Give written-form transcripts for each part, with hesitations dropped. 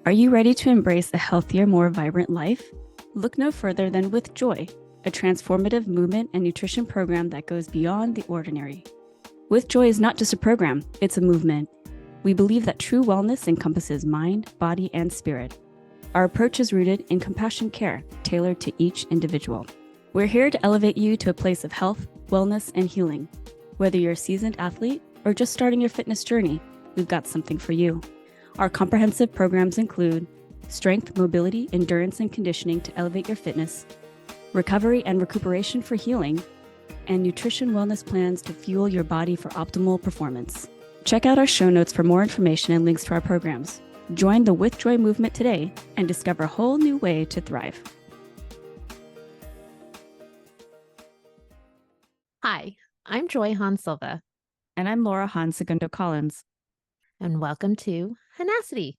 Are you ready to embrace a healthier, more vibrant life? Look no further than With Joy, a transformative movement and nutrition program that goes beyond the ordinary. With Joy is not just a program, it's a movement. We believe that true wellness encompasses mind, body, and spirit. Our approach is rooted in compassion care, tailored to each individual. We're here to elevate you to a place of health, wellness, and healing. Whether you're a seasoned athlete or just starting your fitness journey, we've got something for you. Our comprehensive programs include strength, mobility, endurance, and conditioning to elevate your fitness, recovery and recuperation for healing, and nutrition wellness plans to fuel your body for optimal performance. Check out our show notes for more information and links to our programs. Join the With Joy movement today and discover a whole new way to thrive. Hi, I'm Joy Han Silva. And I'm Laura Han Segundo Collins. And welcome to Hanacity.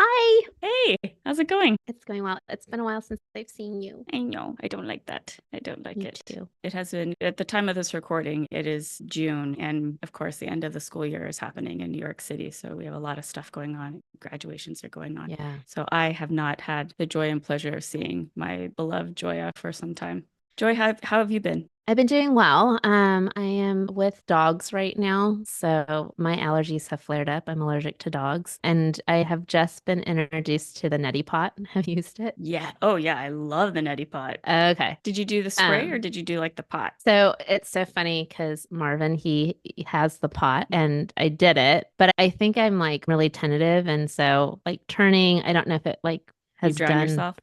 Hi. Hey, how's it going? It's going well. It's been a while since I've seen you. I know. I don't like that. I don't like Me it. too. It has been, at the time of this recording, it is June. And of course, the end of the school year is happening in New York City. So we have a lot of stuff going on. Graduations are going on. Yeah. So I have not had the joy and pleasure of seeing my beloved Joya for some time. Joy, how have you been? I've been doing well. I am with dogs right now, so my allergies have flared up. I'm allergic to dogs, and I have just been introduced to the neti pot. Have you used it? Yeah. Oh, yeah. I love the neti pot. Okay. Did you do the spray or did you do like the pot? So it's so funny because Marvin, he has the pot and I did it, but I think I'm like really tentative. And so like turning, I don't know if it like has You drown done yourself?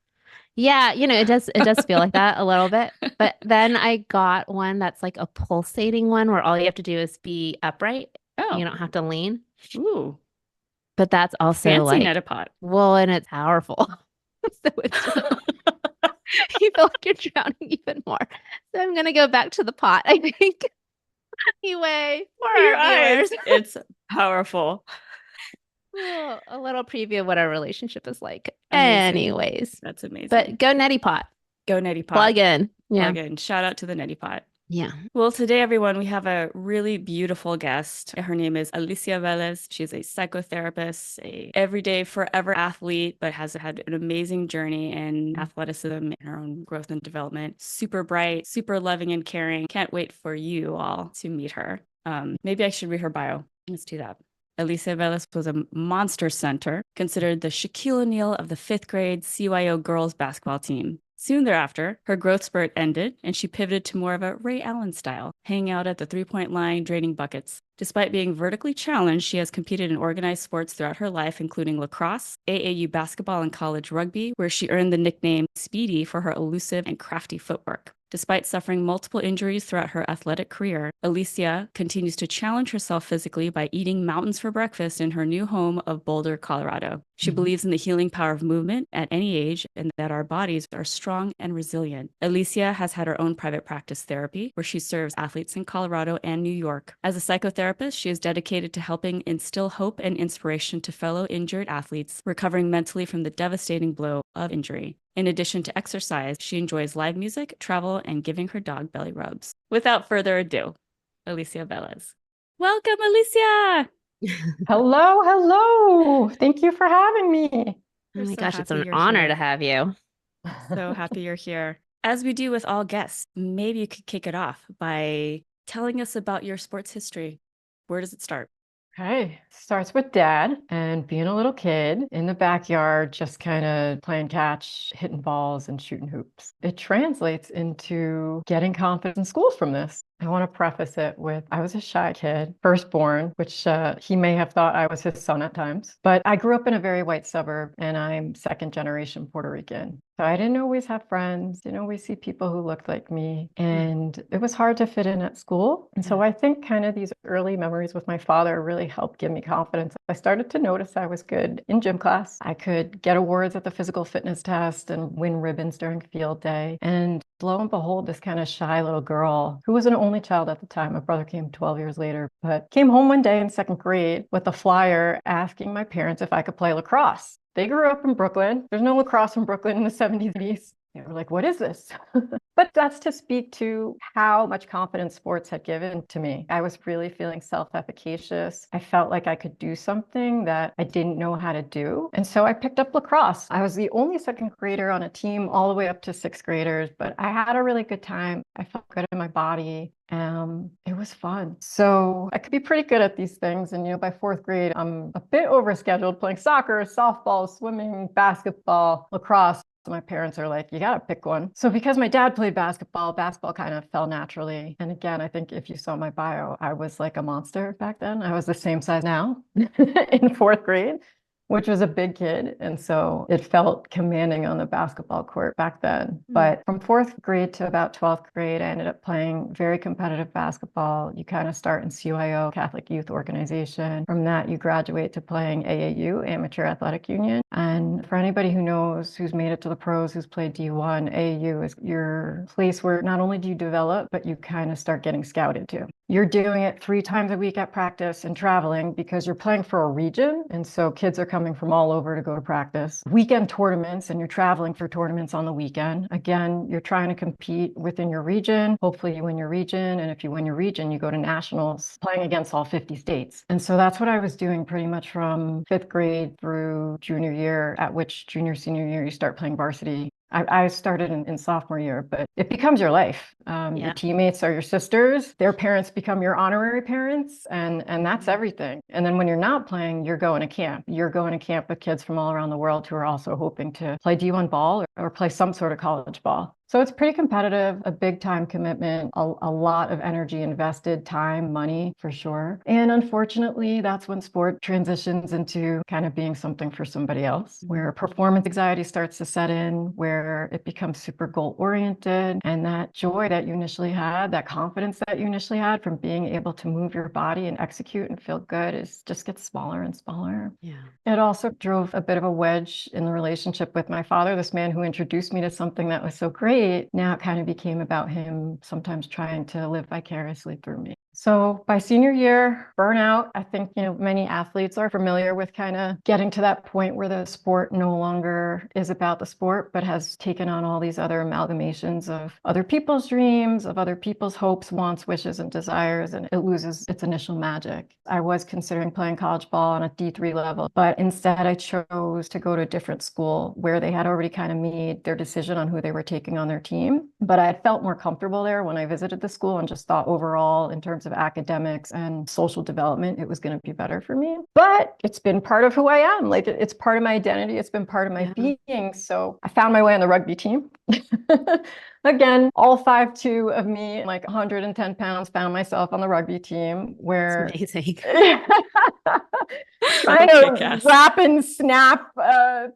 Yeah, it does feel like that a little bit. But then I got one that's like a pulsating one where all you have to do is be upright. Oh. You don't have to lean. Ooh. But that's also Fancy like, Netapot. well, and it's powerful. So it's just, you feel like you're drowning even more. So I'm gonna go back to the pot, I think. Anyway, for Your our eyes. viewers. It's powerful. Oh, a little preview of what our relationship is like. Amazing. Anyways. That's amazing. But go neti pot. Go neti pot. Plug in. Yeah. Plug in. Shout out to the neti pot. Yeah. Well, today, everyone, we have a really beautiful guest. Her name is Alicia Velez. She's a psychotherapist, a everyday, forever athlete, but has had an amazing journey in athleticism and her own growth and development. Super bright, super loving and caring. Can't wait for you all to meet her. Maybe I should read her bio. Let's do that. Alicia Velez was a monster center, considered the Shaquille O'Neil of the 5th grade CYO girls basketball team. Soon thereafter, her growth spurt ended, and she pivoted to more of a Ray Allen style, hanging out at the three-point line, draining buckets. Despite being vertically challenged, she has competed in organized sports throughout her life, including lacrosse, AAU basketball, and college rugby, where she earned the nickname Speedy for her elusive and crafty footwork. Despite suffering multiple injuries throughout her athletic career, Alicia continues to challenge herself physically by eating mountains for breakfast in her new home of Boulder, Colorado. She believes in the healing power of movement at any age and that our bodies are strong and resilient. Alicia has had her own private practice therapy, where she serves athletes in Colorado and New York. As a psychotherapist, she is dedicated to helping instill hope and inspiration to fellow injured athletes recovering mentally from the devastating blow of injury. In addition to exercise, she enjoys live music, travel, and giving her dog belly rubs. Without further ado, Alicia Velez. Welcome, Alicia! Hello. Thank you for having me. Oh my gosh, it's an honor to have you. So happy you're here. As we do with all guests, maybe you could kick it off by telling us about your sports history. Where does it start? Okay. Starts with dad and being a little kid in the backyard, just kind of playing catch, hitting balls and shooting hoops. It translates into getting confidence in school from this. I want to preface it with, I was a shy kid, firstborn, which he may have thought I was his son at times. But I grew up in a very white suburb and I'm second generation Puerto Rican. So I didn't always have friends, didn't always see people who looked like me. And it was hard to fit in at school. And so I think kind of these early memories with my father really helped give me confidence. I started to notice I was good in gym class. I could get awards at the physical fitness test and win ribbons during field day. And lo and behold, this kind of shy little girl who was an only child at the time. My brother came 12 years later, but came home one day in second grade with a flyer asking my parents if I could play lacrosse. They grew up in Brooklyn. There's no lacrosse in Brooklyn in the 70s, 80s. They were like, what is this? But that's to speak to how much confidence sports had given to me. I was really feeling self-efficacious. I felt like I could do something that I didn't know how to do. And so I picked up lacrosse. I was the only second grader on a team all the way up to sixth graders, but I had a really good time. I felt good in my body. It was fun. So I could be pretty good at these things. And, by fourth grade, I'm a bit overscheduled playing soccer, softball, swimming, basketball, lacrosse. So my parents are like, you got to pick one. So because my dad played basketball kind of fell naturally. And again, I think if you saw my bio, I was like a monster back then. I was the same size now in fourth grade, which was a big kid. And so it felt commanding on the basketball court back then. But from fourth grade to about 12th grade, I ended up playing very competitive basketball. You kind of start in CYO, Catholic Youth Organization. From that, you graduate to playing AAU, Amateur Athletic Union. And for anybody who knows, who's made it to the pros, who's played D1, AAU is your place where not only do you develop, but you kind of start getting scouted too. You're doing it 3 times a week at practice and traveling because you're playing for a region. And so kids are coming from all over to go to practice. Weekend tournaments, and you're traveling for tournaments on the weekend. Again, you're trying to compete within your region. Hopefully you win your region. And if you win your region, you go to nationals playing against all 50 states. And so that's what I was doing pretty much from 5th grade through junior year, at which senior year, you start playing varsity. I started in sophomore year, but it becomes your life. Your teammates are your sisters. Their parents become your honorary parents, and that's everything. And then when you're not playing, you're going to camp. You're going to camp with kids from all around the world who are also hoping to play D1 ball or play some sort of college ball. So it's pretty competitive, a big time commitment, a lot of energy invested, time, money for sure. And unfortunately, that's when sport transitions into kind of being something for somebody else, where performance anxiety starts to set in, where it becomes super goal oriented. And that joy that you initially had, that confidence that you initially had from being able to move your body and execute and feel good just gets smaller and smaller. Yeah. It also drove a bit of a wedge in the relationship with my father, this man who introduced me to something that was so great. Now it kind of became about him sometimes trying to live vicariously through me. So by senior year, burnout, I think, many athletes are familiar with kind of getting to that point where the sport no longer is about the sport, but has taken on all these other amalgamations of other people's dreams, of other people's hopes, wants, wishes, and desires, and it loses its initial magic. I was considering playing college ball on a D3 level, but instead I chose to go to a different school where they had already kind of made their decision on who they were taking on their team. But I felt more comfortable there when I visited the school and just thought overall, in terms of academics and social development, it was going to be better for me. But it's been part of who I am. Like it's part of my identity. It's been part of my being. So I found my way on the rugby team. Again, all 5'2" of me, like 110 pounds, found myself on the rugby team where It's amazing. trying to wrap and snap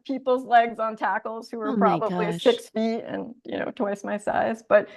people's legs on tackles who were probably 6 feet and, twice my size. But,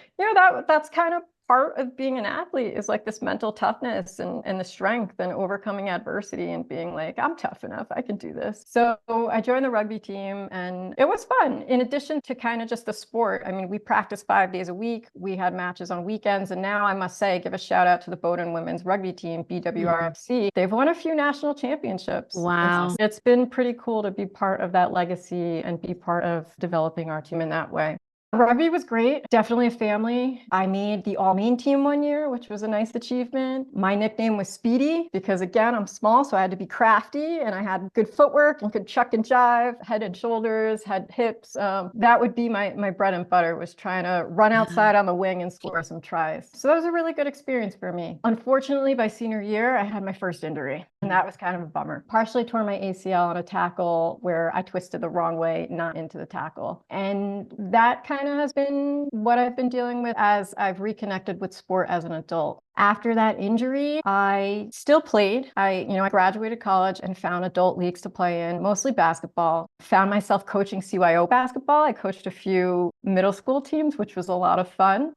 that's kind of part of being an athlete, is like this mental toughness and the strength and overcoming adversity and being like, I'm tough enough, I can do this. So I joined the rugby team and it was fun. In addition to kind of just the sport, I mean, we practiced 5 days a week. We had matches on weekends. And now I must say, give a shout out to the Boulder women's rugby team, BWRFC. They've won a few national championships. Wow. It's been pretty cool to be part of that legacy and be part of developing our team in that way. Rugby was great. Definitely a family. I made the all-main team one year, which was a nice achievement. My nickname was Speedy because, again, I'm small, so I had to be crafty, and I had good footwork and could chuck and jive, head and shoulders, had hips. That would be my bread and butter, was trying to run outside on the wing and score some tries. So that was a really good experience for me. Unfortunately, by senior year, I had my first injury, and that was kind of a bummer. Partially tore my ACL on a tackle where I twisted the wrong way, not into the tackle. And that kind of has been what I've been dealing with as I've reconnected with sport as an adult. After that injury, I still played. I graduated college and found adult leagues to play in, mostly basketball. Found myself coaching CYO basketball. I coached a few middle school teams, which was a lot of fun,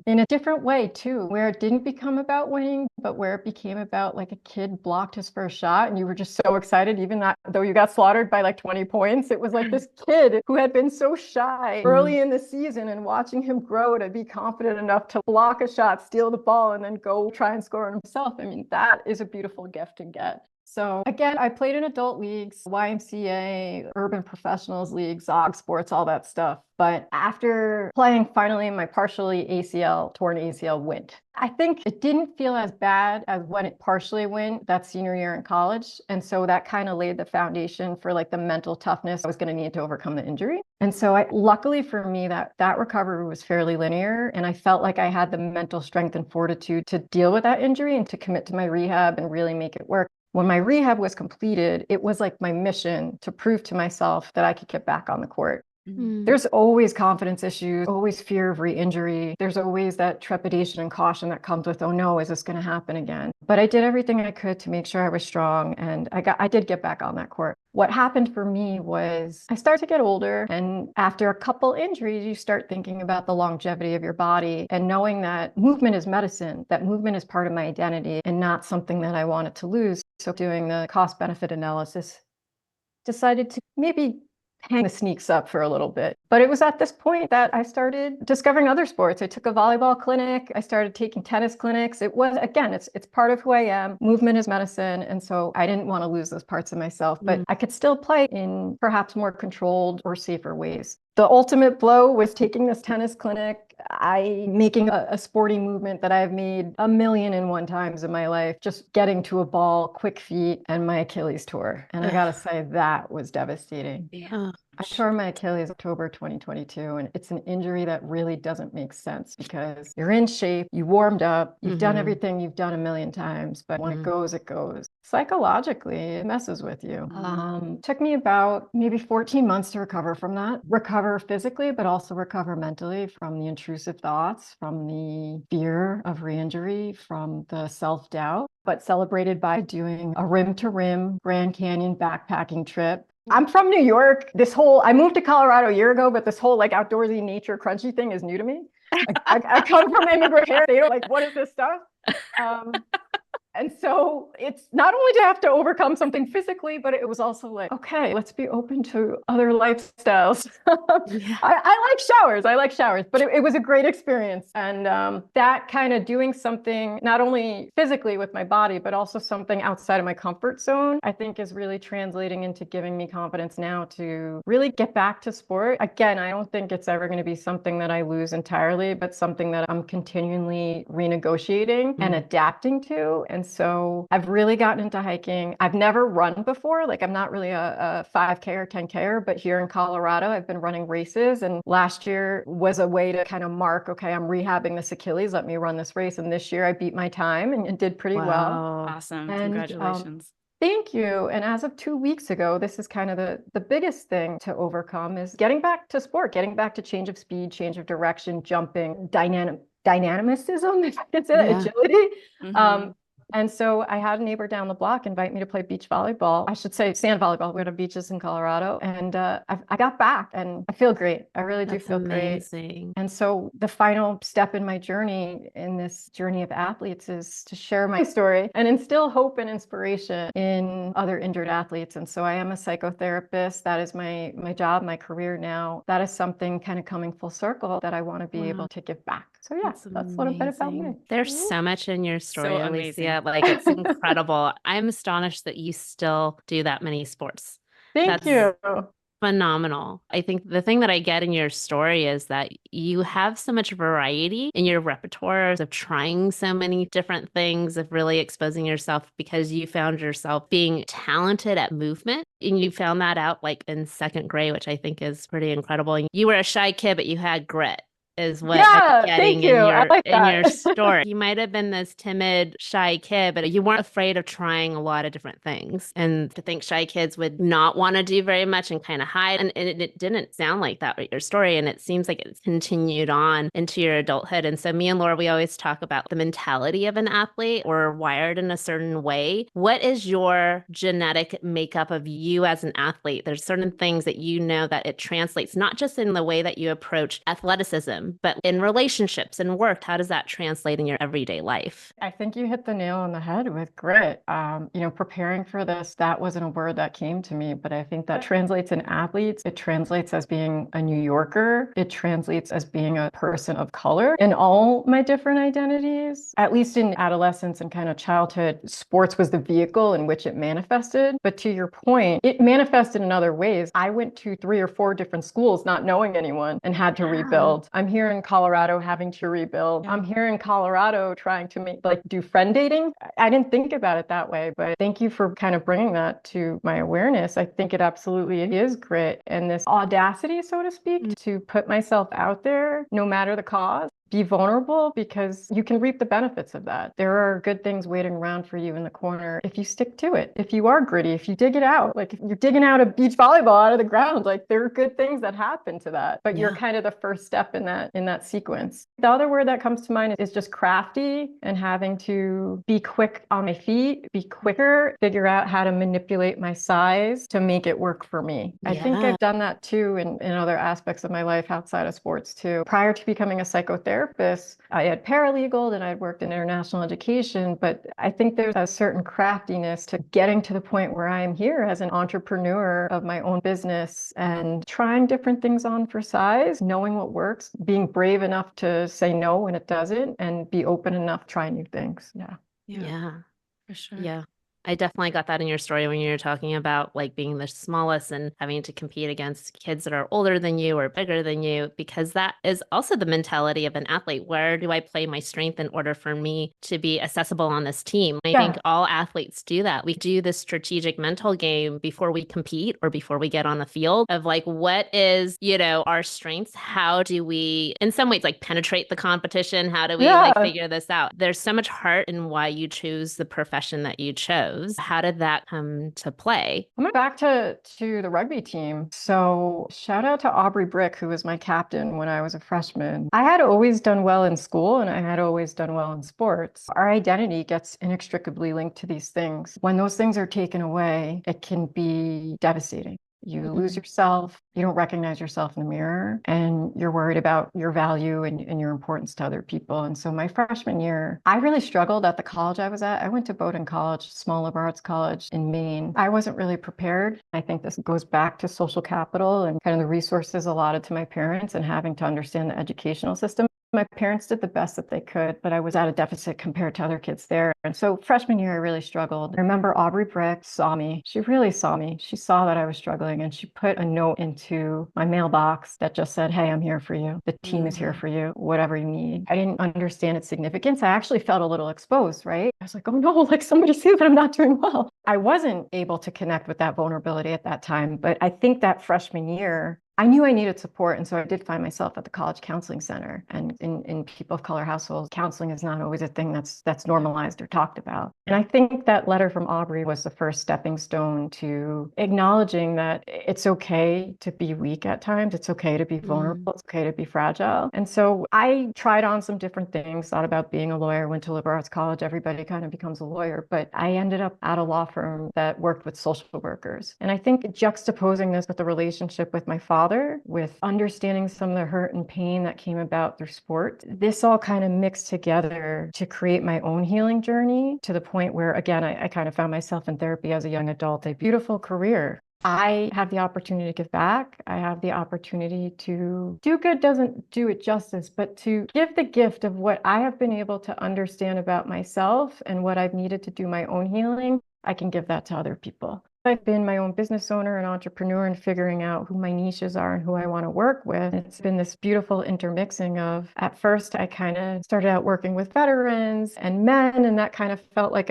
in a different way too, where it didn't become about winning, but where it became about like a kid blocked his first shot and you were just so excited, even though you got slaughtered by like 20 points. It was like this kid who had been so shy early in the season, and watching him grow to be confident enough to block a shot, steal the ball, and then go try and score on himself. I mean, that is a beautiful gift to get. So again, I played in adult leagues, YMCA, urban professionals leagues, zog sports, all that stuff. But after playing finally my partially torn ACL went, I think it didn't feel as bad as when it partially went that senior year in college. And so that kind of laid the foundation for like the mental toughness I was going to need to overcome the injury. And so luckily for me, that recovery was fairly linear. And I felt like I had the mental strength and fortitude to deal with that injury and to commit to my rehab and really make it work. When my rehab was completed, it was like my mission to prove to myself that I could get back on the court. There's always confidence issues, always fear of re-injury. There's always that trepidation and caution that comes with, oh no, is this going to happen again? But I did everything I could to make sure I was strong, and I did get back on that court. What happened for me was I started to get older, and after a couple injuries, you start thinking about the longevity of your body and knowing that movement is medicine, that movement is part of my identity and not something that I wanted to lose. So doing the cost-benefit analysis, decided to maybe hang the sneaks up for a little bit. But it was at this point that I started discovering other sports. I took a volleyball clinic. I started taking tennis clinics. It was, again, it's part of who I am. Movement is medicine. And so I didn't want to lose those parts of myself, but I could still play in perhaps more controlled or safer ways. The ultimate blow was taking this tennis clinic, making a sporting movement that I've made 1,000,001 times in my life, just getting to a ball, quick feet, and my Achilles tore. And I gotta say, that was devastating. Yeah. I tore my Achilles October 2022, and it's an injury that really doesn't make sense because you're in shape, you warmed up, you've done everything you've done 1,000,000 times, but when it goes, it goes. Psychologically, it messes with you. Took me about maybe 14 months to recover from that, recover physically, but also recover mentally from the intrusive thoughts, from the fear of re-injury, from the self-doubt, but celebrated by doing a rim to rim Grand Canyon backpacking trip. I'm from New York. I moved to Colorado a year ago, but this whole like outdoorsy nature crunchy thing is new to me. I come from immigrant parents. They don't like, what is this stuff? And so it's not only to have to overcome something physically, but it was also like, okay, let's be open to other lifestyles. I like showers. I like showers, but it was a great experience. And that kind of doing something, not only physically with my body, but also something outside of my comfort zone, I think is really translating into giving me confidence now to really get back to sport. Again, I don't think it's ever going to be something that I lose entirely, but something that I'm continually renegotiating and adapting to. And so I've really gotten into hiking. I've never run before. Like I'm not really a 5K or 10K-er, but here in Colorado, I've been running races. And last year was a way to kind of mark, okay, I'm rehabbing this Achilles. Let me run this race. And this year I beat my time and did pretty well. Awesome. And, congratulations. Thank you. And as of 2 weeks ago, this is kind of the biggest thing to overcome is getting back to sport, getting back to change of speed, change of direction, jumping, dynamicism, if I can say that, agility. And so I had a neighbor down the block invite me to play beach volleyball. I should say sand volleyball. We have beaches in Colorado. And I got back and I feel great. I really do feel great. And so the final step in my journey, in this journey of athletes, is to share my story and instill hope and inspiration in other injured athletes. And so I am a psychotherapist. That is my job, my career now. That is something kind of coming full circle that I want to be able to give back. So yeah, that's a little bit about me. There's so much in your story, So Alicia. Like it's incredible. I'm astonished that you still do that many sports. Thank you. Phenomenal. I think the thing that I get in your story is that you have so much variety in your repertoire of trying so many different things, of really exposing yourself because you found yourself being talented at movement. And you found that out like in second grade, which I think is pretty incredible. And you were a shy kid, but you had grit. Is what I'm getting in your story. You might have been this timid, shy kid, but you weren't afraid of trying a lot of different things. And to think shy kids would not want to do very much and kind of hide. And it didn't sound like that with your story. And it seems like it's continued on into your adulthood. And so me and Laura, we always talk about the mentality of an athlete. We're wired in a certain way. What is your genetic makeup of you as an athlete? There's certain things that you know that it translates, not just in the way that you approach athleticism, awesome. But in relationships and work, how does that translate in your everyday life? I think you hit the nail on the head with grit. Preparing for this, that wasn't a word that came to me, but I think that translates in athletes. It translates as being a New Yorker. It translates as being a person of color in all my different identities. At least in adolescence and kind of childhood, sports was the vehicle in which it manifested. But to your point, it manifested in other ways. I went to 3 or 4 different schools not knowing anyone and had to rebuild. I'm here in Colorado having to rebuild. I'm here in Colorado trying to do friend dating. I didn't think about it that way, but thank you for kind of bringing that to my awareness. I think it absolutely is grit and this audacity, so to speak, to put myself out there no matter the cause. Be vulnerable because you can reap the benefits of that. There are good things waiting around for you in the corner if you stick to it. If you are gritty, if you dig it out, like if you're digging out a beach volleyball out of the ground, like there are good things that happen to that. But you're kind of the first step in that sequence. The other word that comes to mind is just crafty and having to be quick on my feet, be quicker, figure out how to manipulate my size to make it work for me. I think I've done that too in other aspects of my life outside of sports too. Prior to becoming a psychotherapist, I had paralegaled and I'd worked in international education, but I think there's a certain craftiness to getting to the point where I am here as an entrepreneur of my own business and trying different things on for size, knowing what works, being brave enough to say no when it doesn't, and be open enough to try new things. Yeah, for sure. Yeah. I definitely got that in your story when you were talking about like being the smallest and having to compete against kids that are older than you or bigger than you, because that is also the mentality of an athlete. Where do I play my strength in order for me to be accessible on this team? I think all athletes do that. We do this strategic mental game before we compete or before we get on the field of like, what is, our strengths? How do we, in some ways, like penetrate the competition? How do we like figure this out? There's so much heart in why you choose the profession that you chose. How did that come to play? I'm back to the rugby team. So shout out to Aubrey Brick, who was my captain when I was a freshman. I had always done well in school and I had always done well in sports. Our identity gets inextricably linked to these things. When those things are taken away, it can be devastating. You lose yourself, you don't recognize yourself in the mirror, and you're worried about your value and your importance to other people. And so my freshman year, I really struggled at the college I was at. I went to Bowdoin College, small liberal arts college in Maine. I wasn't really prepared. I think this goes back to social capital and kind of the resources allotted to my parents and having to understand the educational system. My parents did the best that they could, but I was at a deficit compared to other kids there. And so freshman year, I really struggled. I remember Aubrey Brick saw me. She really saw me. She saw that I was struggling and she put a note into my mailbox that just said, "Hey, I'm here for you. The team is here for you, whatever you need." I didn't understand its significance. I actually felt a little exposed, right? I was like, oh no, like somebody see that I'm not doing well. I wasn't able to connect with that vulnerability at that time. But I think that freshman year, I knew I needed support. And so I did find myself at the college counseling center. And in people of color households, counseling is not always a thing that's normalized or talked about. And I think that letter from Aubrey was the first stepping stone to acknowledging that it's okay to be weak at times. It's okay to be vulnerable. It's okay to be fragile. And so I tried on some different things, thought about being a lawyer, went to liberal arts college. Everybody kind of becomes a lawyer. But I ended up at a law firm that worked with social workers. And I think juxtaposing this with the relationship with my father, with understanding some of the hurt and pain that came about through sport, this all kind of mixed together to create my own healing journey to the point where, again, I kind of found myself in therapy as a young adult, a beautiful career. I have the opportunity to give back. I have the opportunity to do good, doesn't do it justice, but to give the gift of what I have been able to understand about myself and what I've needed to do my own healing. I can give that to other people. I've been my own business owner and entrepreneur and figuring out who my niches are and who I want to work with. It's been this beautiful intermixing of, at first, I kind of started out working with veterans and men, and that kind of felt like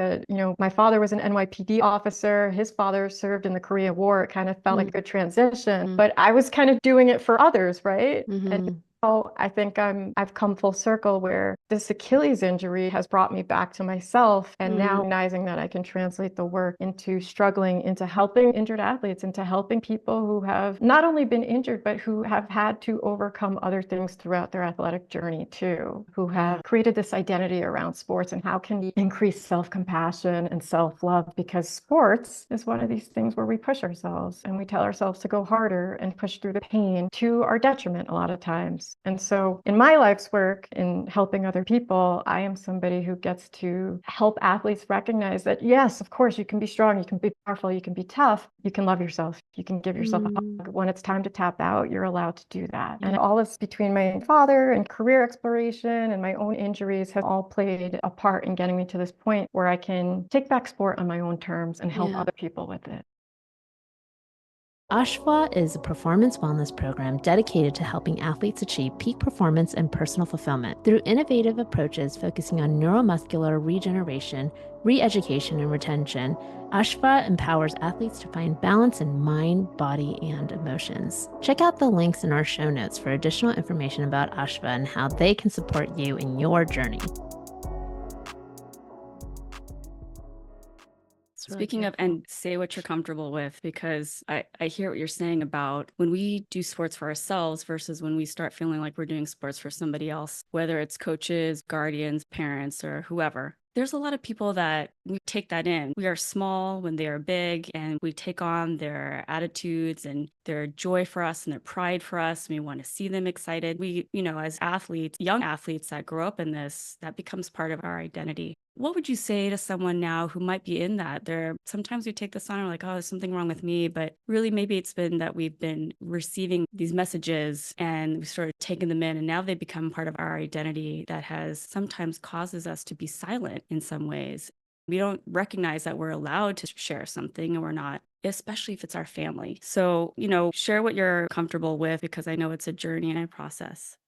my father was an NYPD officer. His father served in the Korean War. It kind of felt like a good transition, but I was kind of doing it for others, right? And I think I've come full circle where this Achilles injury has brought me back to myself, and now recognizing that I can translate the work into struggling, into helping injured athletes, into helping people who have not only been injured, but who have had to overcome other things throughout their athletic journey too, who have created this identity around sports, and how can we increase self-compassion and self-love, because sports is one of these things where we push ourselves and we tell ourselves to go harder and push through the pain to our detriment a lot of times. lives. And so in my life's work in helping other people, I am somebody who gets to help athletes recognize that, yes, of course, you can be strong, you can be powerful, you can be tough, you can love yourself, you can give yourself a hug. When it's time to tap out, you're allowed to do that. And all this between my father and career exploration and my own injuries have all played a part in getting me to this point where I can take back sport on my own terms and help other people with it. Ashwa is a performance wellness program dedicated to helping athletes achieve peak performance and personal fulfillment through innovative approaches focusing on neuromuscular regeneration, re-education, and retention. Ashwa empowers athletes to find balance in mind, body, and emotions. Check out the links in our show notes for additional information about Ashwa and how they can support you in your journey. Speaking of, and say what you're comfortable with, because I hear what you're saying about when we do sports for ourselves versus when we start feeling like we're doing sports for somebody else, whether it's coaches, guardians, parents, or whoever. There's a lot of people that we take that in. We are small when they are big, and we take on their attitudes and their joy for us and their pride for us. We want to see them excited. We, as athletes, young athletes that grow up in this, that becomes part of our identity. What would you say to someone now who might be in that? Sometimes we take this on and we're like, oh, there's something wrong with me. But really, maybe it's been that we've been receiving these messages and we've sort of taken them in, and now they become part of our identity that has sometimes causes us to be silent in some ways. We don't recognize that we're allowed to share something and we're not, especially if it's our family. So, share what you're comfortable with, because I know it's a journey and a process.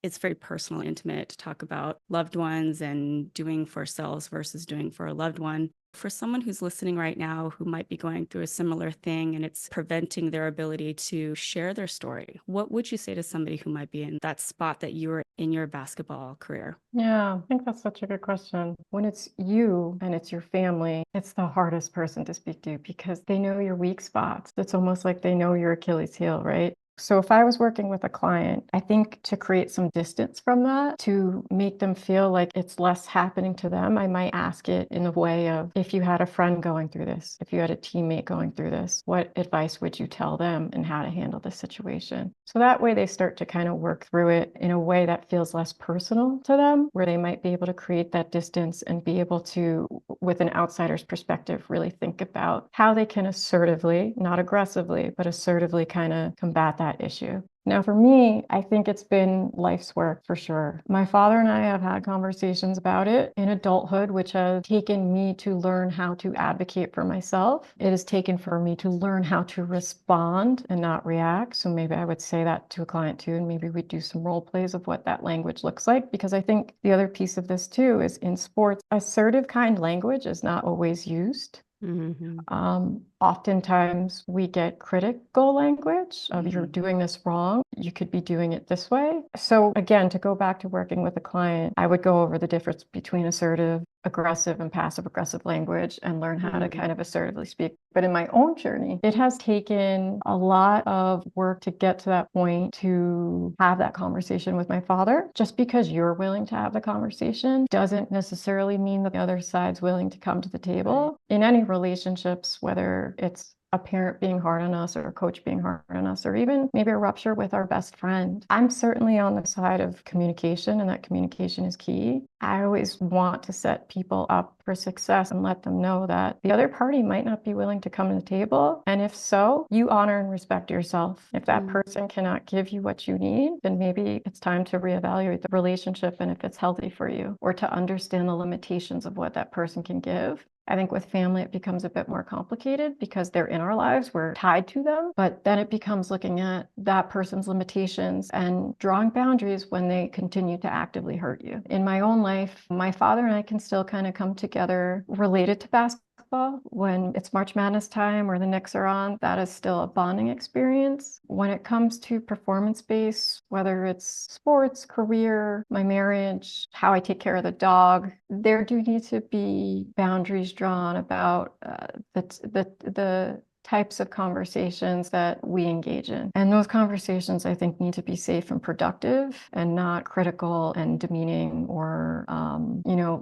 It's very personal, intimate to talk about loved ones and doing for ourselves versus doing for a loved one. For someone who's listening right now who might be going through a similar thing and it's preventing their ability to share their story, what would you say to somebody who might be in that spot that you were in your basketball career? Yeah, I think that's such a good question. When it's you and it's your family, it's the hardest person to speak to because they know your weak spots. It's almost like they know your Achilles heel, right? So if I was working with a client, I think to create some distance from that, to make them feel like it's less happening to them, I might ask it in the way of, if you had a friend going through this, if you had a teammate going through this, what advice would you tell them and how to handle this situation? So that way they start to kind of work through it in a way that feels less personal to them, where they might be able to create that distance and be able to, with an outsider's perspective, really think about how they can assertively, not aggressively, but assertively kind of combat that issue. Now, for me, I think it's been life's work for sure. My father and I have had conversations about it in adulthood, which has taken me to learn how to advocate for myself. It has taken for me to learn how to respond and not react. So maybe I would say that to a client too, and maybe we do some role plays of what that language looks like. Because I think the other piece of this too is in sports, assertive kind language is not always used. Oftentimes we get critical language of you're doing this wrong. You could be doing it this way. So again, to go back to working with a client, I would go over the difference between assertive, aggressive, and passive aggressive language and learn how to kind of assertively speak. But in my own journey, it has taken a lot of work to get to that point to have that conversation with my father. Just because you're willing to have the conversation doesn't necessarily mean that the other side's willing to come to the table. In any relationships, whether it's a parent being hard on us or a coach being hard on us, or even maybe a rupture with our best friend, I'm certainly on the side of communication, and that communication is key. I always want to set people up for success and let them know that the other party might not be willing to come to the table. And if so, you honor and respect yourself. If that person cannot give you what you need, then maybe it's time to reevaluate the relationship and if it's healthy for you, or to understand the limitations of what that person can give. I think with family, it becomes a bit more complicated because they're in our lives, we're tied to them, but then it becomes looking at that person's limitations and drawing boundaries when they continue to actively hurt you. In my own life, my father and I can still kind of come together related to basketball. When it's March Madness time or the Knicks are on, that is still a bonding experience. When it comes to performance-based, whether it's sports, career, my marriage, how I take care of the dog, there do need to be boundaries drawn about the types of conversations that we engage in. And those conversations, I think, need to be safe and productive and not critical and demeaning or,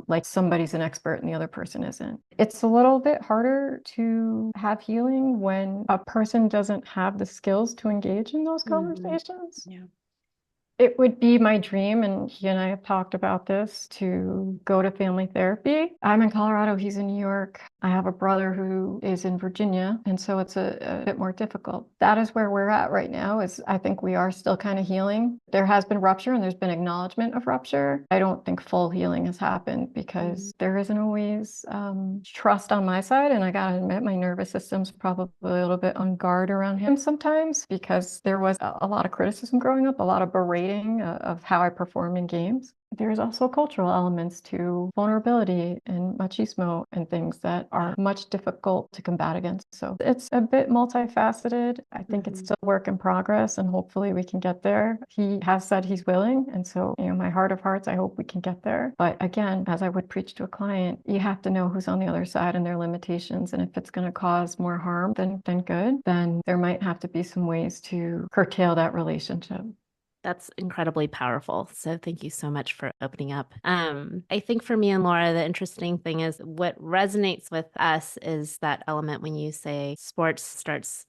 like somebody's an expert and the other person isn't. It's a little bit harder to have healing when a person doesn't have the skills to engage in those conversations. Yeah. It would be my dream, and he and I have talked about this, to go to family therapy. I'm in Colorado, he's in New York. I have a brother who is in Virginia, and so it's a bit more difficult. That is where we're at right now, is I think we are still kind of healing. There has been rupture and there's been acknowledgement of rupture. I don't think full healing has happened because there isn't always trust on my side, and I gotta admit my nervous system's probably a little bit on guard around him sometimes because there was a lot of criticism growing up, a lot of berating of how I perform in games. There's also cultural elements to vulnerability and machismo and things that are much difficult to combat against. So it's a bit multifaceted. I think it's still a work in progress, and hopefully we can get there. He has said he's willing. And so, my heart of hearts, I hope we can get there. But again, as I would preach to a client, you have to know who's on the other side and their limitations. And if it's going to cause more harm than good, then there might have to be some ways to curtail that relationship. That's incredibly powerful. So thank you so much for opening up. I think for me and Laura, the interesting thing is what resonates with us is that element when you say sports starts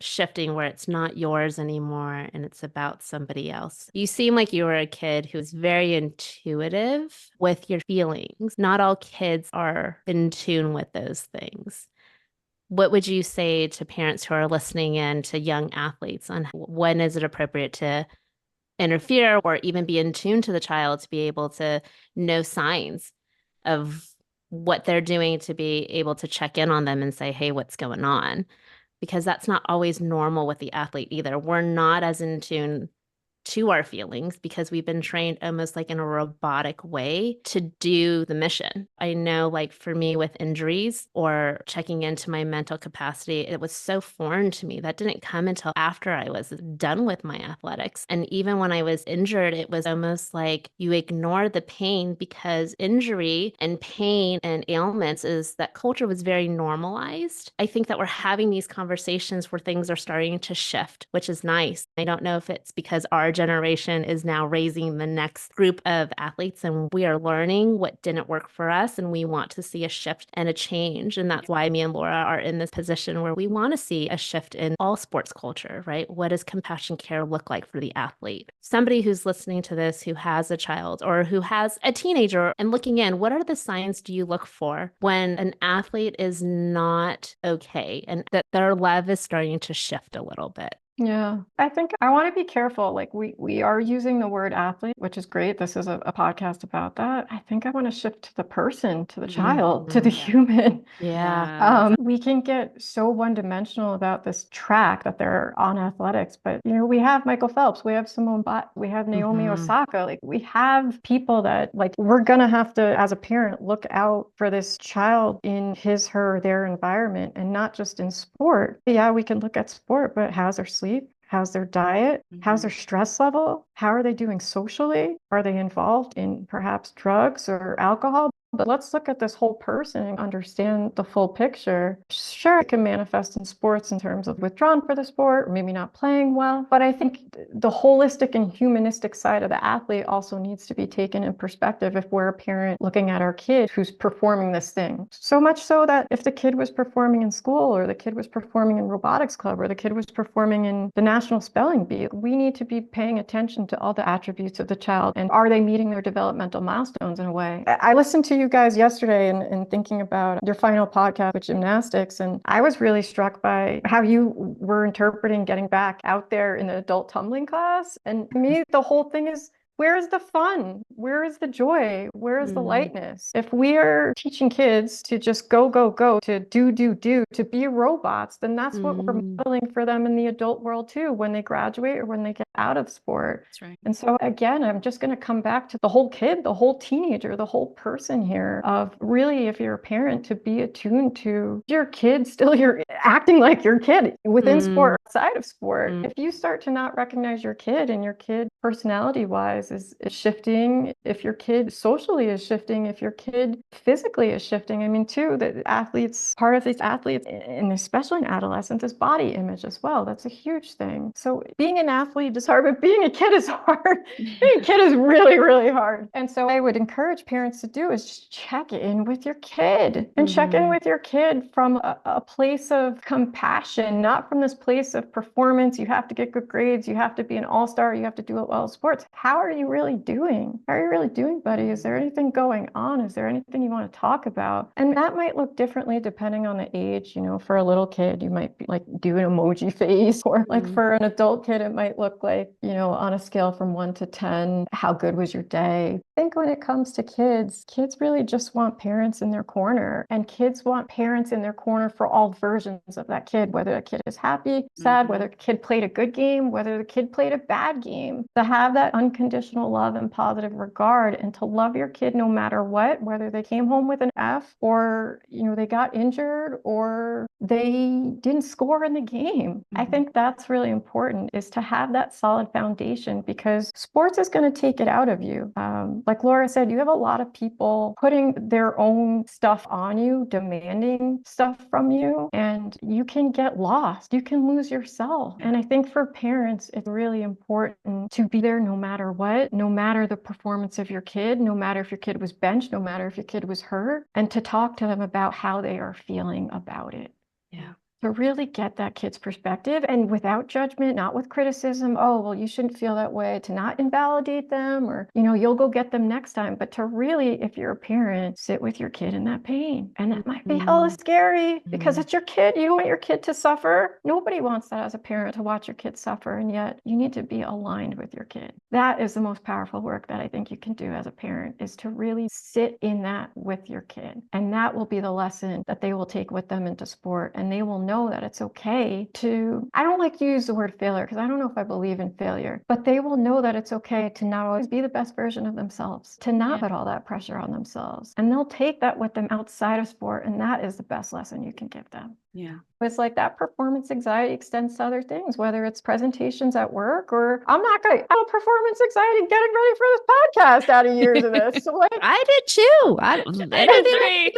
shifting where it's not yours anymore and it's about somebody else. You seem like you were a kid who's very intuitive with your feelings. Not all kids are in tune with those things. What would you say to parents who are listening in to young athletes on when is it appropriate to interfere or even be in tune to the child to be able to know signs of what they're doing, to be able to check in on them and say, hey, what's going on? Because that's not always normal with the athlete either. We're not as in tune to our feelings because we've been trained almost like in a robotic way to do the mission. I know, like for me with injuries or checking into my mental capacity, it was so foreign to me. That didn't come until after I was done with my athletics. And even when I was injured, it was almost like you ignore the pain because injury and pain and ailments is that culture was very normalized. I think that we're having these conversations where things are starting to shift, which is nice. I don't know if it's because our generation is now raising the next group of athletes and we are learning what didn't work for us and we want to see a shift and a change. And that's why me and Laura are in this position where we want to see a shift in all sports culture, right? What does compassion care look like for the athlete? Somebody who's listening to this who has a child or who has a teenager and looking in, what are the signs do you look for when an athlete is not okay and that their love is starting to shift a little bit? Yeah, I think I want to be careful. Like we are using the word athlete, which is great. This is a podcast about that. I think I want to shift to the person, to the child, to the human. Yeah. We can get so one-dimensional about this track that they're on athletics, but we have Michael Phelps, we have Simone Biles, we have Naomi Osaka. Like we have people that like we're gonna have to, as a parent, look out for this child in his, her, their environment, and not just in sport. Yeah, we can look at sport, but how's their sleep? How's their diet? How's their stress level? How are they doing socially? Are they involved in perhaps drugs or alcohol? But let's look at this whole person and understand the full picture. Sure, it can manifest in sports in terms of withdrawn for the sport, or maybe not playing well. But I think the holistic and humanistic side of the athlete also needs to be taken in perspective if we're a parent looking at our kid who's performing this thing. So much so that if the kid was performing in school, or the kid was performing in robotics club, or the kid was performing in the National Spelling Bee, we need to be paying attention to all the attributes of the child. And are they meeting their developmental milestones in a way? I listened to you guys yesterday and thinking about your final podcast with gymnastics, and I was really struck by how you were interpreting getting back out there in the adult tumbling class. And to me, the whole thing is, where is the fun? Where is the joy? Where is the lightness? If we are teaching kids to just go, go, go, to do, to be robots, then that's what we're modeling for them in the adult world too, when they graduate or when they get out of sport. That's right. And so again, I'm just going to come back to the whole kid, the whole teenager, the whole person here, of really, if you're a parent, to be attuned to your kid, still you're acting like your kid within sport, outside of sport. If you start to not recognize your kid and your kid personality wise is shifting, if your kid socially is shifting, if your kid physically is shifting. I mean, too, the athletes, part of these athletes, and especially in adolescence, is body image as well. That's a huge thing. So being an athlete is hard, but being a kid is hard. Being a kid is really, really hard. And so I would encourage parents to do is just check in with your kid and check in with your kid from a place of compassion, not from this place of performance. You have to get good grades. You have to be an all-star. You have to do it well in sports. How are you really doing? How are you really doing, buddy? Is there anything going on? Is there anything you want to talk about? And that might look differently depending on the age. You know, for a little kid, you might be like do an emoji face, or like for an adult kid, it might look like, you know, on a scale from 1 to 10, how good was your day? I think when it comes to kids really just want parents in their corner, and kids want parents in their corner for all versions of that kid, whether the kid is happy, sad, whether the kid played a good game, whether the kid played a bad game. To have that unconditional love and positive regard, and to love your kid no matter what, whether they came home with an F, or, you know, they got injured, or they didn't score in the game. I think that's really important, is to have that solid foundation, because sports is going to take it out of you. Like Laura said, you have a lot of people putting their own stuff on you, demanding stuff from you, and you can get lost. You can lose yourself. And I think for parents, it's really important to be there no matter what, no matter the performance of your kid, no matter if your kid was benched, no matter if your kid was hurt, and to talk to them about how they are feeling about it. Yeah. To really get that kid's perspective, and without judgment, not with criticism. Oh, well, you shouldn't feel that way, to not invalidate them, or, you know, you'll go get them next time. But to really, if you're a parent, sit with your kid in that pain. And that might be hella scary, because it's your kid. You don't want your kid to suffer. Nobody wants that as a parent, to watch your kid suffer. And yet you need to be aligned with your kid. That is the most powerful work that I think you can do as a parent, is to really sit in that with your kid. And that will be the lesson that they will take with them into sport. And they will know that it's okay to, I don't like to use the word failure, because I don't know if I believe in failure, but they will know that it's okay to not always be the best version of themselves, to not put all that pressure on themselves. And they'll take that with them outside of sport. And that is the best lesson you can give them. Yeah. It's like that performance anxiety extends to other things, whether it's presentations at work, or I'm not going to have performance anxiety getting ready for this podcast out of years of this. So like, I did too. I agree.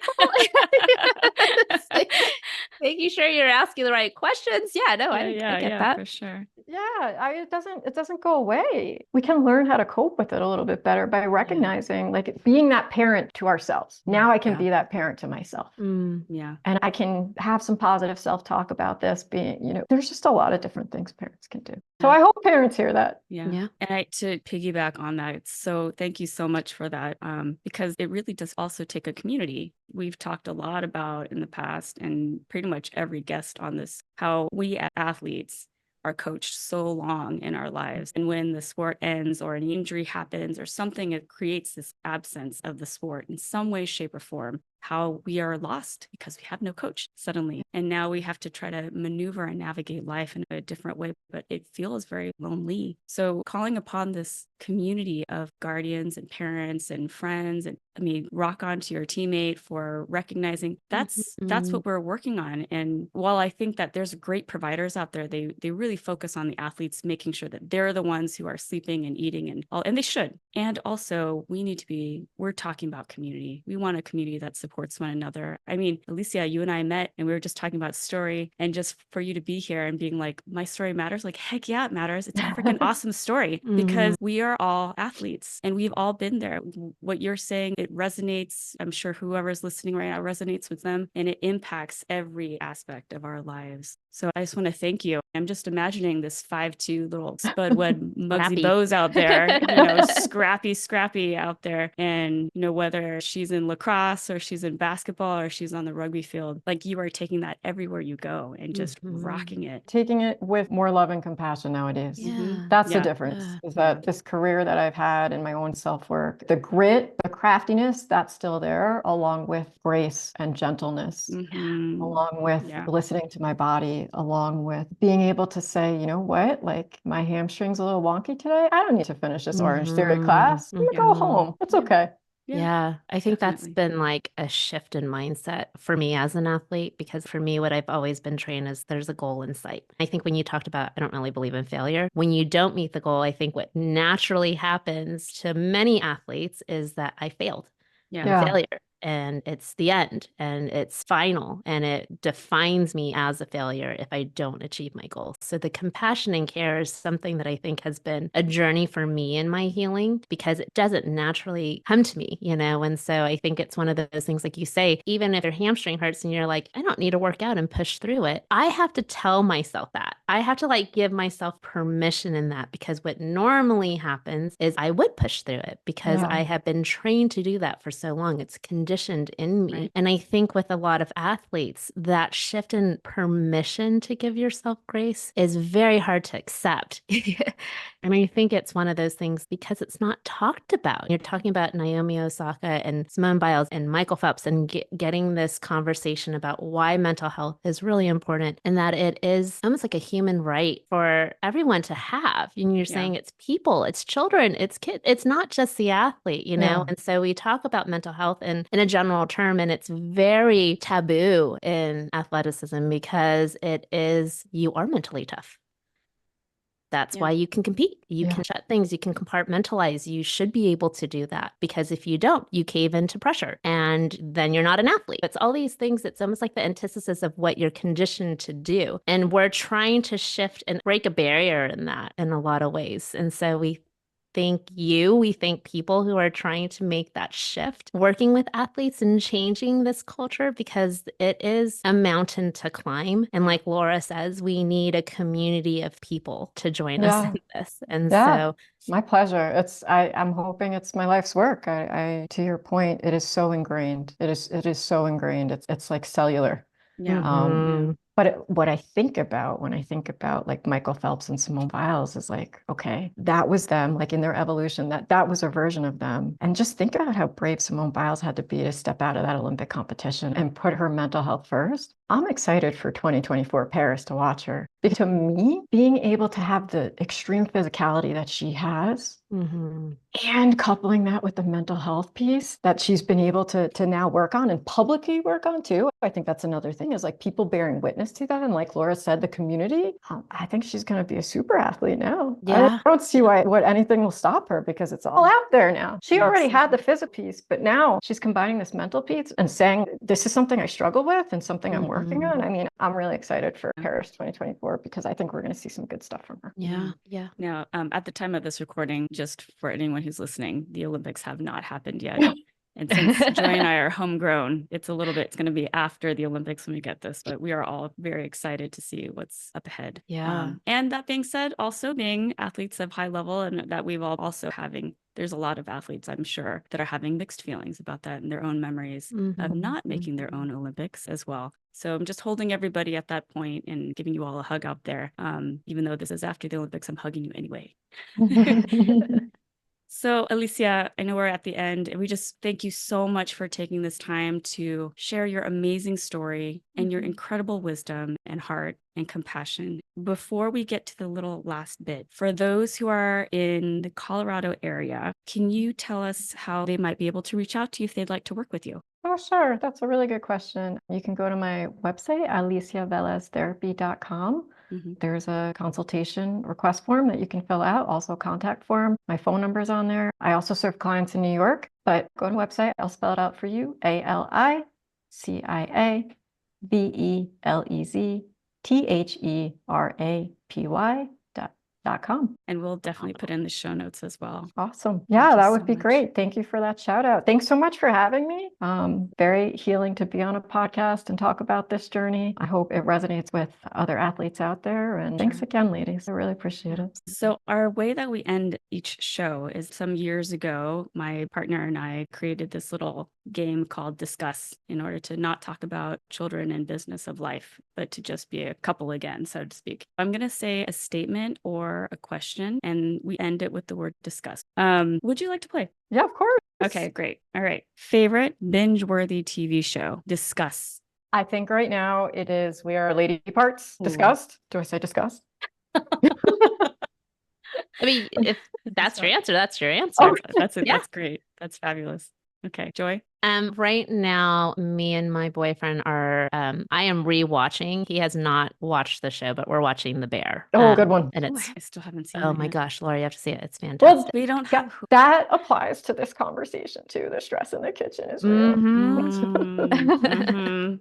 Making sure you're asking the right questions. Yeah, no, I get that for sure. Yeah, it doesn't go away. We can learn how to cope with it a little bit better by recognizing, like, being that parent to ourselves. Now I can be that parent to myself. Yeah. And I can have some positive self-talk about this being, you know, there's just a lot of different things parents can do. So I hope parents hear that. Yeah. And to piggyback on that, so thank you so much for that, because it really does also take a community. We've talked a lot about in the past, and pretty much every guest on this, how we as athletes are coached so long in our lives. And when the sport ends, or an injury happens, or something, it creates this absence of the sport in some way, shape, or form. How we are lost because we have no coach suddenly. And now we have to try to maneuver and navigate life in a different way, but it feels very lonely. So calling upon this community of guardians and parents and friends, and rock on to your teammate for recognizing that's what we're working on. And while I think that there's great providers out there, they really focus on the athletes, making sure that they're the ones who are sleeping and eating and all, and they should. And also we're talking about community. We want a community that supports one another. Alicia, you and I met, and we were just talking about story, and just for you to be here and being like, my story matters, like, heck yeah, it matters. It's a freaking awesome story, because we are all athletes and we've all been there. What you're saying, it resonates. I'm sure whoever's listening right now resonates with them, and it impacts every aspect of our lives. So I just want to thank you. I'm just imagining this 5'2" little Spudwed Muggsy Bows out there, scrappy out there. And, whether she's in lacrosse, or she's in basketball, or she's on the rugby field, like, you are taking that everywhere you go and just rocking it. Taking it with more love and compassion nowadays. Yeah. That's the difference, is that this career that I've had and my own self-work, the grit, the craftiness, that's still there, along with grace and gentleness, along with listening to my body, along with being able to say, you know what, like, my hamstring's a little wonky today. I don't need to finish this orange theory class. I'm gonna go home. It's okay. Yeah, I think that's definitely. been like a shift in mindset for me as an athlete, because for me, what I've always been trained is there's a goal in sight. I think when you talked about, I don't really believe in failure. When you don't meet the goal, I think what naturally happens to many athletes is that I failed. Yeah. I'm a Yeah. failure, and it's the end, and it's final, and it defines me as a failure if I don't achieve my goals. So the compassion and care is something that I think has been a journey for me in my healing, because it doesn't naturally come to me, And so I think it's one of those things, like you say, even if your hamstring hurts and you're like, I don't need to work out and push through it. I have to tell myself that. I have to like give myself permission in that, because what normally happens is I would push through it because Yeah. I have been trained to do that for so long. It's conditioned in me. Right. And I think with a lot of athletes, that shift in permission to give yourself grace is very hard to accept. And I think it's one of those things because it's not talked about. You're talking about Naomi Osaka and Simone Biles and Michael Phelps, and getting this conversation about why mental health is really important, and that it is almost like a human right for everyone to have. And you're Yeah. saying it's people, it's children, it's kids. It's not just the athlete, Yeah. And so we talk about mental health in a general term, and it's very taboo in athleticism because it is, you are mentally tough. That's Yeah. why you can compete. You Yeah. can shut things. You can compartmentalize. You should be able to do that, because if you don't, you cave into pressure and then you're not an athlete. It's all these things. It's almost like the antithesis of what you're conditioned to do. And we're trying to shift and break a barrier in that in a lot of ways. And so we thank people who are trying to make that shift, working with athletes and changing this culture, because it is a mountain to climb. And like Laura says, we need a community of people to join us Yeah. in this. And Yeah. so, My pleasure. I'm hoping it's my life's work. To your point, it is so ingrained. It is so ingrained. It's like cellular. Yeah. mhm. But what I think about when I think about like Michael Phelps and Simone Biles is like, okay, that was them, like in their evolution, that was a version of them. And just think about how brave Simone Biles had to be to step out of that Olympic competition and put her mental health first. I'm excited for 2024 Paris to watch her. Because to me, being able to have the extreme physicality that she has, Mhm. and coupling that with the mental health piece that she's been able to now work on and publicly work on too. I think that's another thing, is like people bearing witness to that. And like Laura said, the community, I think she's going to be a super athlete now. Yeah. I don't see what anything will stop her, because it's all out there now. She already had the physical piece, but now she's combining this mental piece and saying, this is something I struggle with and something I'm working on. I mean, I'm really excited for Paris 2024, because I think we're going to see some good stuff from her. Yeah. Yeah. Now, at the time of this recording, just for anyone who's listening, the Olympics have not happened yet. And since Joy and I are homegrown, it's going to be after the Olympics when we get this, but we are all very excited to see what's up ahead. Yeah. And that being said, also being athletes of high level, and that we've all also there's a lot of athletes, I'm sure, that are having mixed feelings about that and their own memories of not making their own Olympics as well. So I'm just holding everybody at that point and giving you all a hug out there. Even though this is after the Olympics, I'm hugging you anyway. So, Alicia, I know we're at the end, and we just thank you so much for taking this time to share your amazing story and your incredible wisdom and heart and compassion. Before we get to the little last bit, for those who are in the Colorado area, can you tell us how they might be able to reach out to you if they'd like to work with you? Oh, sure. That's a really good question. You can go to my website, aliciaveleztherapy.com. There's a consultation request form that you can fill out, also contact form. My phone number is on there. I also serve clients in New York, but go to the website. I'll spell it out for you. ALICIAVELEZTHERAPY.com. And we'll definitely put in the show notes as well. Awesome. Thank Yeah, you that so would be much. great. Thank you for that shout out. Thanks so much for having me. Very healing to be on a podcast and talk about this journey. I hope it resonates with other athletes out there. And thanks again, ladies. I really appreciate it. So our way that we end each show is, some years ago, my partner and I created this little game called Discuss, in order to not talk about children and business of life, but to just be a couple again, so to speak. I'm going to say a statement or a question, and we end it with the word discuss. Would you like to play? Yeah, of course. Okay, great. All right. Favorite binge-worthy TV show? Discuss. I think right now it is We Are Lady Parts. Discussed. Do I say discussed? I mean, if that's your answer, that's your answer. Oh, That's great. That's fabulous. Okay. Joy? Right now, me and my boyfriend are, I am rewatching. He has not watched the show, but we're watching The Bear. Oh, good one. And Oh, it's, I still haven't seen oh it my yet. gosh, Laura, you have to see it. It's Well, fantastic. We don't have that applies to this conversation too. The stress in the kitchen is real.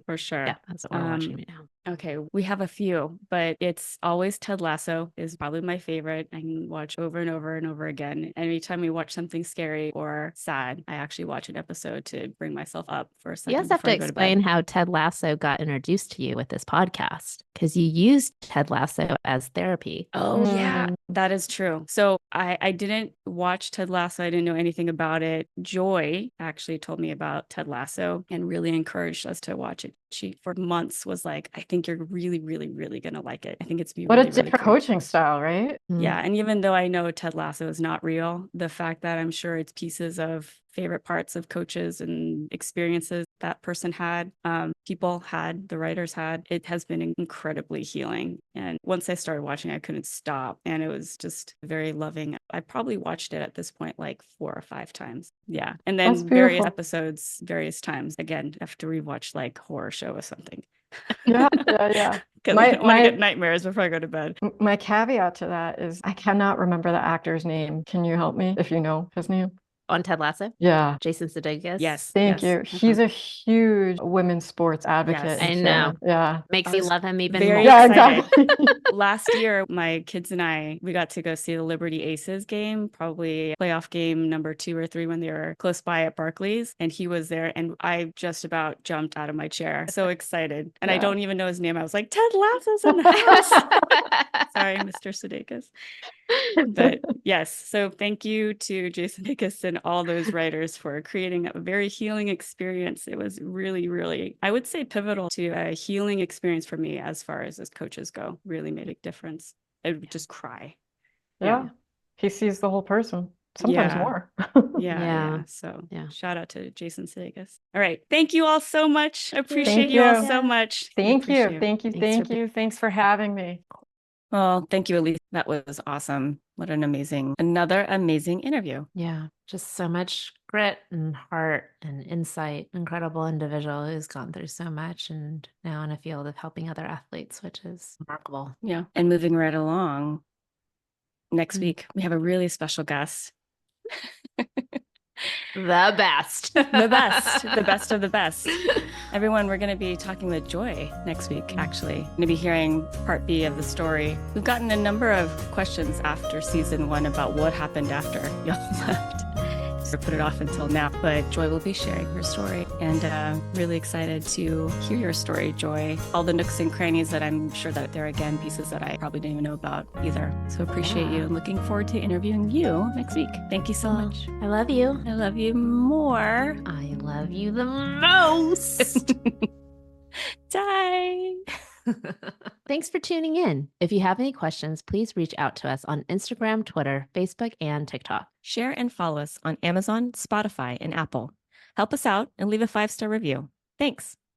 For sure. Yeah, that's what we're watching right now. Okay, we have a few, but it's always Ted Lasso is probably my favorite. I can watch over and over and over again. Anytime we watch something scary or sad, I actually watch an episode to bring myself up for a second. You also have to before I go explain bed. how Ted Lasso got introduced to you with this podcast because you used Ted Lasso as therapy. Oh, yeah, that is true. So I didn't watch Ted Lasso. I didn't know anything about it. Joy actually told me about Ted Lasso and really encouraged us to watch it. She, for months, was like, I think you're really, really, really going to like it. I think it's be What really, a really different cool. coaching style, right? Yeah. And even though I know Ted Lasso is not real, the fact that I'm sure it's pieces of favorite parts of coaches and experiences that person had, people had, the writers had, it has been incredibly healing. And once I started watching, I couldn't stop. And it was just very loving. I probably watched it at this point like 4 or 5 times. Yeah. And That's then various beautiful. episodes, various times. Again, I have to rewatch like horror show or something. Yeah, yeah. Because I don't want to get nightmares before I go to bed. My caveat to that is I cannot remember the actor's name. Can you help me if you know his name? On Ted Lasso? Yeah. Jason Sudeikis? Yes. Thank you. He's a huge women's sports advocate. Yes. I know. Yeah. Makes I me was love him even very more. Yeah, excited. exactly. Last year, my kids and I, we got to go see the Liberty Aces game, probably playoff game number 2 or 3 when they were close by at Barclays. And he was there. And I just about jumped out of my chair. So excited. And I Yeah. don't even know his name. I was like, Ted Lasso's in the house. Sorry, Mr. Sudeikis. But yes, so thank you to Jason Sudeikis and all those writers for creating a very healing experience. It was really, really, I would say, pivotal to a healing experience for me as far as coaches go. Really made a difference. I would just cry. Yeah. He sees the whole person, sometimes Yeah. more. Yeah. So Yeah. shout out to Jason Sudeikis. All right. Thank you all so much. I appreciate Thank you all you. so much. Thank you. Appreciate it. Thank you. Thanks Thank for you. Thanks for having me. Well, thank you, Elise. That was awesome. What another amazing interview. Yeah, just so much grit and heart and insight. Incredible individual who's gone through so much and now in a field of helping other athletes, which is remarkable. Yeah. And moving right along, next week, we have a really special guest. The best. The best of the best. Everyone, we're going to be talking with Joy next week, actually. We're going to be hearing part B of the story. We've gotten a number of questions after season 1 about what happened after y'all left. So put it off until now, but Joy will be sharing her story, and really excited to hear your story, Joy. All the nooks and crannies that I'm sure that there are, again, pieces that I probably didn't even know about either. So appreciate you and looking forward to interviewing you next week. Thank you so much. I love you. I love you more. I love you the most. Die. Thanks for tuning in. If you have any questions, please reach out to us on Instagram, Twitter, Facebook, and TikTok. Share and follow us on Amazon, Spotify, and Apple. Help us out and leave a 5-star review. Thanks.